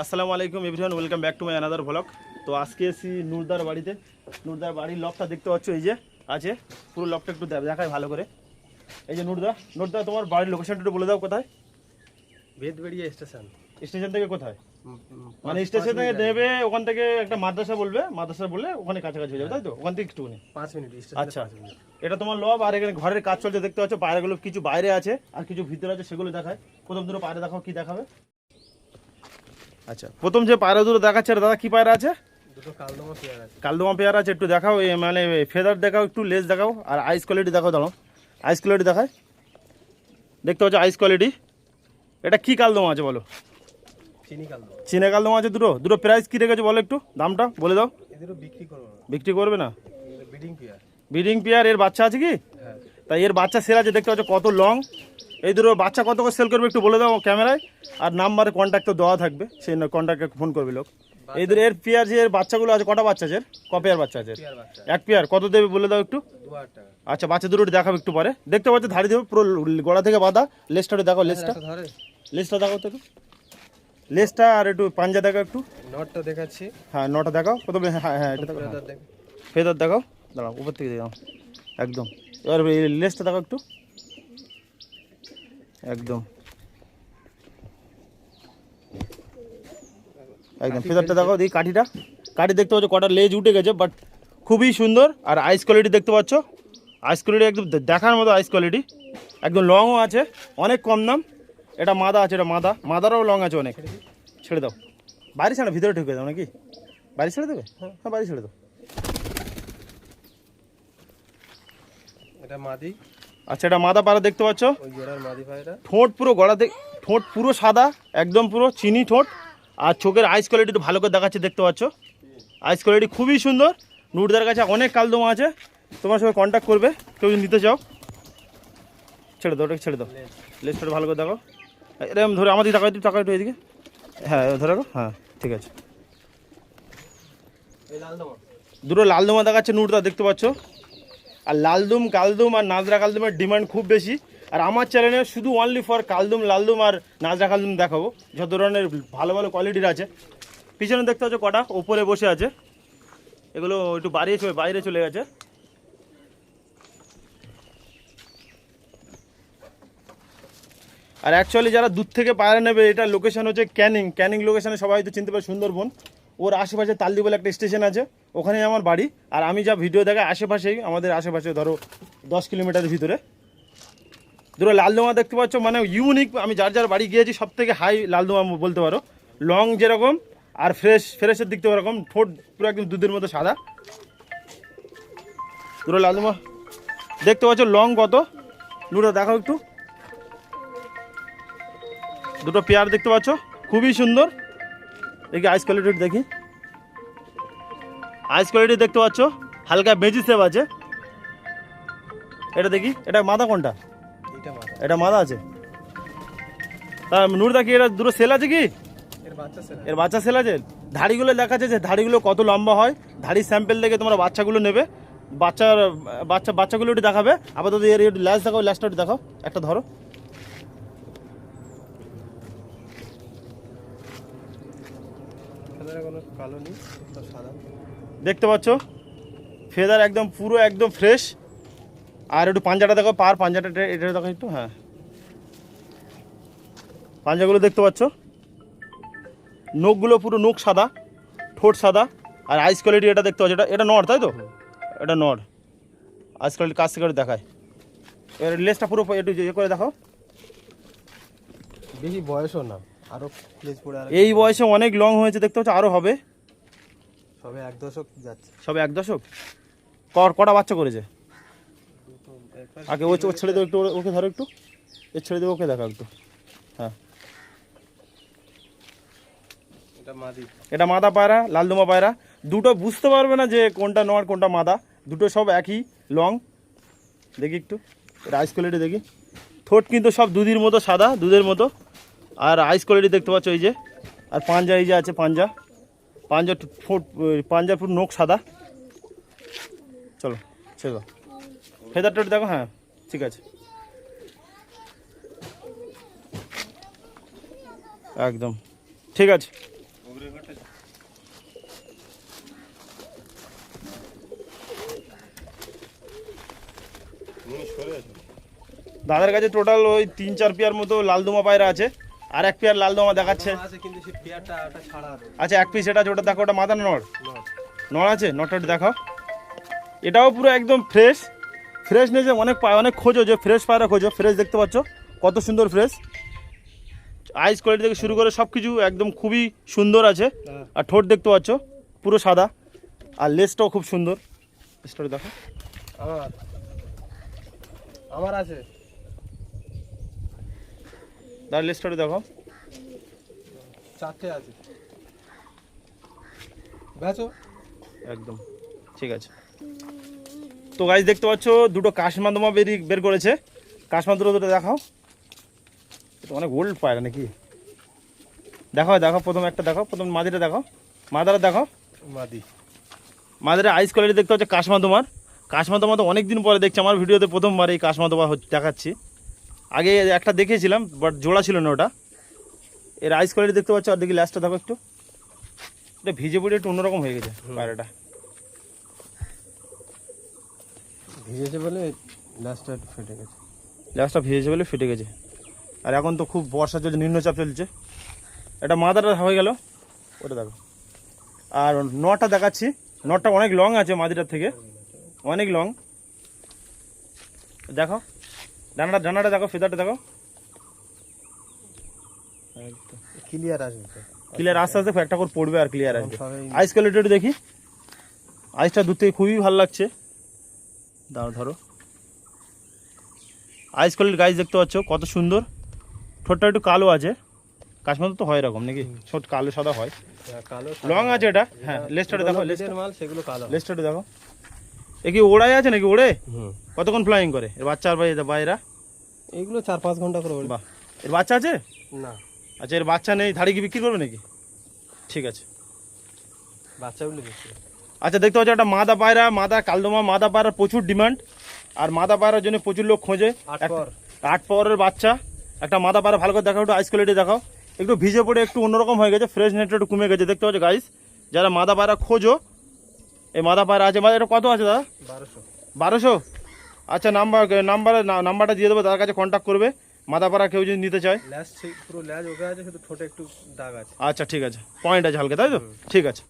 আসসালামু আলাইকুম everyone, welcome back to my another vlog. তো আজকে এসেছি নুরদার বাড়িতে। নুরদার বাড়ির লকটা দেখতে পাচ্ছ, এই যে আছে পুরো লকটা একটু দেখায় ভালো করে। এই যে নুরদা তোমার বাড়ির লোকেশনটা একটু বলে দাও কোথায়? বেদবেড়িয়া স্টেশন। স্টেশন থেকে কোথায়? মানে স্টেশন থেকে নেবে, ওখান থেকে একটা মাদ্রাসা বলবে, মাদ্রাসা বললে ওখানে কাছাকাছি হয়ে যাবে, তাই তো? ওখান থেকে একটুখানি 5 মিনিট। আচ্ছা, এটা তোমার লব। আর এখানে ঘরের কাজ চলছে দেখতে পাচ্ছ, পায়রাগুলো কিছু বাইরে আছে আর কিছু ভিতরে আছে, সেগুলো দেখায়। প্রথম দুটো পায়রা দেখাও, কি দেখাবে? আচ্ছা, প্রথম যে পায়রা দুটো দেখাচ্ছে দাদা, কি পায়রা আছে? দুটো কালদমা পেয়ার আছে। কালদমা পেয়ার আছে, একটু দেখাও। মানে ফেদার দেখাও, একটু লেজ দেখাও, আর আইস কোয়ালিটি দেখাও। দাঁড়াও, আইস কোয়ালিটি দেখায়, দেখতে পাচ্ছ আইস কোয়ালিটি। এটা কি কালদমা আছে বলো? চিনি কালদমা। চীনা কালদমা আছে দুটো। দুটো প্রাইস কি রেখেছো বলো, একটু দামটা বলে দাও। এদেরও বিক্রি করব না। বিক্রি করবে না? Breeding pair. ব্রিডিং পেয়ার, এর বাচ্চা আছে কি? হ্যাঁ। তাই এর বাচ্চা সেল আছে, দেখতে পাচ্ছ কত লং। এই দুটো বাচ্চা কত করে সেল করবে একটু বলে দাও ক্যামেরায়। আর নাম্বারে কন্ট্যাক্ট তো দেওয়া থাকবে, সেই কন্ট্যাক্টে ফোন করবে লোক। এই দুটো এর পেয়ার, যে এর বাচ্চাগুলো আছে, কটা বাচ্চা আছে? ক পেয়ার বাচ্চা আছে? পেয়ার বাচ্চা। এক পেয়ার। কত দেবে বলে দাও একটু। 2000 টাকা। আচ্ছা, বাচ্চা দুটো দেখাবো একটু পরে। দেখতে পাচ্ছ ধাড়ি দেবো পুরো গোড়া থেকে বাঁধা। লেজটা দেখো, লেজটা ধরে। লেজটা দেখো তো একটু, লেজটা। আর একটু পাঞ্জা দেখাও একটু। নটটা দেখাচ্ছি। হ্যাঁ, নটা দেখাও প্রথমে। হ্যাঁ হ্যাঁ, এটা দেখো। ফেদার দেখাও, দাঁড়াও উপর থেকে দেখাও একদম। এবার লেজটা দেখাও একটু, একদম একদম। ফেদারটা দেখাও, দিই কাঠিটা। কাঠি দেখতে পাচ্ছ কটা লেজ উঠে গেছে, বাট খুবই সুন্দর। আর আইস কোয়ালিটি দেখতে পাচ্ছ, আইস কোয়ালিটি একদম দেখার মতো আইস কোয়ালিটি। একদম লংও আছে, অনেক কম দাম। এটা মাদা আছে, এটা মাদারও লং আছে অনেক। ছেড়ে দাও, বাইরে ছেড়ে ভিতরে ঢুকে দাও নাকি? বাইরে ছেড়ে দেবে? হ্যাঁ, বাইরে ছেড়ে দাও। এটা মাদি। আচ্ছা, এটা মাদা পায়রা দেখতে পাচ্ছ। ওই জোড়ার মাদি পায়রা। ঠোঁট পুরো গলাতে, ঠোঁট পুরো সাদা, একদম পুরো চিনি ঠোঁট। আর চোখের আইস কোয়ালিটি একটু ভালো করে দেখাচ্ছে, দেখতে পাচ্ছ আইস কোয়ালিটি খুবই সুন্দর। নুরদার কাছে অনেক কালদমা আছে, তোমার সঙ্গে কন্ট্যাক্ট করবে কেউ যদি নিতে চাও। ছেড়ে দাও, ওটাকে ছেড়ে দাও। লেজটা ভালো করে দেখো, এরকম ধরে আমাদের টাকা একটু, টাকা একটু এদিকে। হ্যাঁ, ধরে রাখো। হ্যাঁ, ঠিক আছে। এই লালদমা। দুটো লালদমা দেখাচ্ছে নুরদা, দেখতে পাচ্ছ। আর লালদুম, কালদুম আর নাজরা কালদুমের ডিমান্ড খুব বেশি। আর আমার চ্যানেলে শুধু অনলি ফর কালদুম, লালদুম আর নাজরা কালদুম দেখাবো, যত ধরনের ভালো ভালো কোয়ালিটির আছে। পিছনে দেখতে পাচ্ছ কটা ওপরে বসে আছে, এগুলো একটু বাইরে চলে গেছে। আর অ্যাকচুয়ালি যারা দূর থেকে পায়রা নেবে, এটা লোকেশন হচ্ছে ক্যানিং লোকেশনে, সবাই তো চিনতে পারে সুন্দরবন। ওর আশেপাশে তালদি বলে একটা স্টেশন আছে, ওখানেই আমার বাড়ি। আর আমি যা ভিডিও দেখাই আশেপাশেই, আমাদের আশেপাশে ধরো 10 কিলোমিটারের ভিতরে। দুটো লালদমা দেখতে পাচ্ছ, মানে ইউনিক। আমি যার বাড়ি গিয়েছি সব থেকে হাই লালদমা বলতে পারো। লং যেরকম, আর ফ্রেশের দিক থেকে ওরকম। ঠোঁট পুরো একদম দুধের মতো সাদা। দুটো লালদমা দেখতে পাচ্ছ, লং কত। দুটো দেখাও একটু। দুটো পেয়ার দেখতে পাচ্ছ, খুবই সুন্দর। দেখি আইস কোয়ালিটি দেখি, আইস কোয়ালিটি দেখতে পাচ্ছ, হালকা বেজি সেভ আছে। এটা দেখি, এটা মাদা কোনটা? এটা মাদা। এটা মাদা আছে। তা নুরদা কি এটা দুটো সেল আছে কি? এর বাচ্চা সেল। এর বাচ্চা সেল আছে। ধাড়িগুলো দেখাচ্ছে যে ধাড়িগুলো কত লম্বা হয়, ধাড়ির স্যাম্পেল দেখে তোমরা বাচ্চাগুলো নেবে। বাচ্চাগুলো একটু দেখাবে। আপাতত এর একটু ল্যাস দেখাও, ল্যাসটা একটু দেখাও, একটা ধরো। ফেদারে কোনো কালো নেই, সব সাদা। দেখতে পাচ্ছ ফেদার একদম পুরো একদম ফ্রেশ। আর একটু পাঞ্জাটা দেখো, পাঞ্জাটা এটা দেখো একটু। হ্যাঁ, পাঞ্জাগুলো দেখতে পাচ্ছ, নখগুলো পুরো নখ সাদা, ঠোঁট সাদা। আর আইস কোয়ালিটি এটা দেখতে পাচ্ছ, এটা নড়, তাই তো? এটা নড়। আইস কোয়ালিটি কাছ থেকে দেখায়। এর লেজটা পুরো একটু ইয়ে করে দেখাও। বেশি বয়সও না, আরো প্লেস পড়ে। আর এই বয়সে অনেক লং হয়েছে, দেখতে পাচ্ছ, আরও হবে। সবে 1 দশক যাচ্ছে। সবে 1 দশক। কটা বাচ্চা করেছে আগে? ও ছেড়ে দেবো একটু, ওকে ধরো একটু, এ ছেড়ে দেবো, ওকে দেখাও একটু। হ্যাঁ, এটা মাদা পায়রা, লালদমা পায়রা। দুটো বুঝতে পারবে না যে কোনটা নর কোনটা মাদা, দুটো সব একই লং। দেখি একটু এটা আইস কোয়ালিটি দেখি। ঠোঁট কিন্তু সব দুধের মতো সাদা, দুধের মতো। আর আইস কোয়ালিটি দেখতে পাচ্ছ এই যে। আর পাঞ্জা, এই যে আছে পাঞ্জা, পাঞ্জার পুরো নখ সাদা। চলো ছেড়ে দাও, ফেদার টোট দেখো। হ্যাঁ, ঠিক আছে, একদম ঠিক আছে। দাদার কাছে টোটাল ওই 3-4 পেয়ার মতো লালদোমা পায়রা আছে, আর এক পেয়ার লালদোমা দেখাচ্ছে। আছে কিন্তু সেই পেয়ারটা ওটা ছাড়া আছে। আচ্ছা, এক পিস এটা আছে, ওটা দেখো, ওটা মাথা নড় নর। নড় আছে, নটটা একটু দেখাও। এটাও পুরো একদম ফ্রেশ নিয়েছে। অনেক খোঁজো, যে ফ্রেশ পায়রা খোঁজো, ফ্রেশ দেখতে পাচ্ছ কত সুন্দর ফ্রেশ। আইস কোয়ালিটি থেকে শুরু করে সব কিছু একদম খুবই সুন্দর আছে। হ্যাঁ। আর ঠোঁট দেখতে পাচ্ছ পুরো সাদা, আর লেজটাও খুব সুন্দর। স্টোরি দেখো। আমার আছে। তার লেজটা দেখো। 4টে আছে। বেচো। একদম ঠিক আছে। তো গাইস দেখতে পাচ্ছ দুটো কাশমাদমা বের করেছে। কাশমাদুরা দুটো দেখাও। এটা অনেক ওল্ড পায়রা নাকি? দেখো প্রথম একটা দেখো, প্রথম মাদিটা দেখো, মাদারা দেখো। মাদারে আইস কোয়ালিটি দেখতে পাচ্ছ কাশমাদমা তো অনেক দিন পরে দেখছি, আমার ভিডিওতে প্রথমবার এই কাশমাদমা দেখাচ্ছি। আগে একটা দেখেছিলাম বাট জোড়া ছিল না ওটা। এর আইস কোয়ালিটি দেখতে পাচ্ছ। আর দেখি ল্যাসটা দেখো একটু, এটা ভিজে পড়ে একটু অন্যরকম হয়ে গেছে পায়রাটা। ভিজেছে বলে লাস্টটা একটু ফেটে গেছে। ল্যাসটা ভিজেছে বলে ফেটে গেছে। আর এখন তো খুব বর্ষা চলছে, নিম্নচাপ চলছে। এটা মাদারটা হয়ে গেল, ওটা দেখো। আর নটটা দেখাচ্ছি। নটটা অনেক লং আছে মাদিটার থেকে, অনেক লং। দেখো ডানাটা দেখো, ফেদারটা দেখো। একদম ক্লিয়ার আসবে তো। ক্লিয়ার আস্তে আস্তে একটা করে পড়বে আর ক্লিয়ার আসবে। সবাই- আইস কোয়ালিটি একটু দেখি। আইসটা দূর থেকে খুবই ভালো লাগছে। ধরো আইস কোয়ালিটি গাইস দেখতে পাচ্ছ কত সুন্দর। ঠোঁটটা একটু কালো আছে, কাশ্মীর তো হয় এরকম নাকি, ছোট কালো সাদা হয়। কালো লং আছে এটা। হ্যাঁ, লেজটা দেখো, লেজের মাল সেগুলো কালো। লেজটা দেখো। এ কি ওড়াই আছে নাকি? ওড়ে হুম। কতক্ষণ ফ্লাইং করে এর বাচ্চা আর বাইরা? এইগুলো 4-5 ঘন্টা করে ওড়ে। বাহ, এর বাচ্চা আছে? না, আচ্ছা, এর বাচ্চা নেই, ধাড়ি কি বিক্রি করবে নাকি? ঠিক আছে। বাচ্চাগুলো বেশি। আচ্ছা, দেখতে পাচ্ছ একটা মাদা পায়রা, কালদমা মাদা পায়রার প্রচুর ডিমান্ড, আর মাদা পায়রার জন্য প্রচুর লোক খোঁজে। 8 পাওয়ারের বাচ্চা, একটা মাদা পায়রা। ভালো করে দেখাও, একটু আইস কোয়ালিটি দেখাও। একটু ভিজে পড়ে একটু অন্যরকম হয়ে গেছে, ফ্রেশ নেটটা একটু কমে গেছে। দেখতে পাচ্ছ গাইস, যারা মাদা পায়রা খোঁজো, এই মাদা পায়রা আছে। এটা কত আছে দাদা? 1200। আচ্ছা, নাম্বারটা দিয়ে দেবো, তার কাছে কন্ট্যাক্ট করবে। মাদা পায়রা কেউ যদি নিতে চায়। ল্যাজ পুরো ল্যাজ ওকে আছে, শুধু ঠোঁটে একটু দাগ আছে। আচ্ছা ঠিক আছে, পয়েন্ট আছে হালকা, তাই তো? ঠিক আছে।